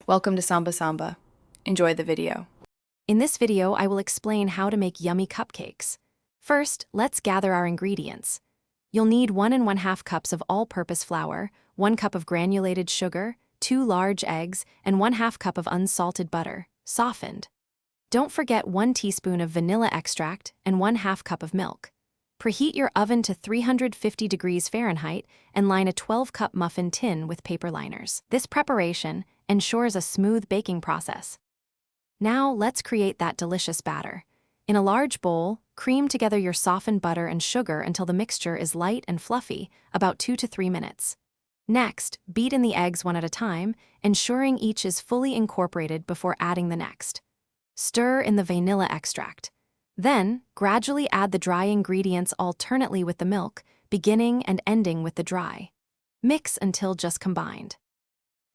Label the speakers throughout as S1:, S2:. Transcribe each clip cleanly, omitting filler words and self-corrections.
S1: Welcome to Samba Samba. Enjoy the video.
S2: In this video, I will explain how to make yummy cupcakes. First, let's gather our ingredients. You'll need 1 1/2 cups of all-purpose flour, 1 cup of granulated sugar, 2 large eggs, and 1/2 cup of unsalted butter, softened. Don't forget 1 teaspoon of vanilla extract and 1/2 cup of milk. Preheat your oven to 350 degrees Fahrenheit and line a 12-cup muffin tin with paper liners. This preparation ensures a smooth baking process. Now let's create that delicious batter. In a large bowl, cream together your softened butter and sugar until the mixture is light and fluffy, about 2 to 3 minutes. Next, beat in the eggs one at a time, ensuring each is fully incorporated before adding the next. Stir in the vanilla extract. Then, gradually add the dry ingredients alternately with the milk, beginning and ending with the dry. Mix until just combined.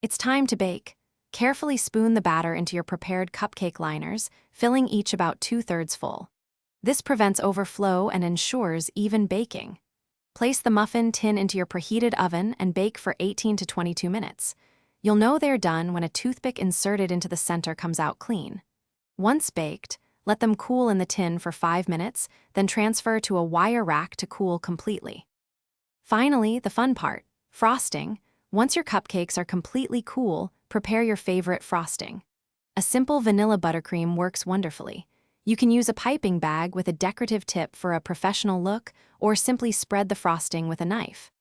S2: It's time to bake. Carefully spoon the batter into your prepared cupcake liners, filling each about 2/3 full. This prevents overflow and ensures even baking. Place the muffin tin into your preheated oven and bake for 18 to 22 minutes. You'll know they're done when a toothpick inserted into the center comes out clean. Once baked, let them cool in the tin for 5 minutes, then transfer to a wire rack to cool completely. Finally, the fun part, frosting. Once your cupcakes are completely cool, prepare your favorite frosting. A simple vanilla buttercream works wonderfully. You can use a piping bag with a decorative tip for a professional look, or simply spread the frosting with a knife.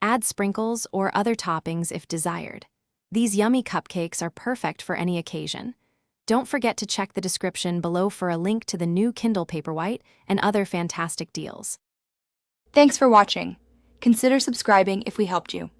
S2: Add sprinkles or other toppings if desired. These yummy cupcakes are perfect for any occasion. Don't forget to check the description below for a link to the new Kindle Paperwhite and other fantastic deals.
S3: Thanks for watching. Consider subscribing if we helped you.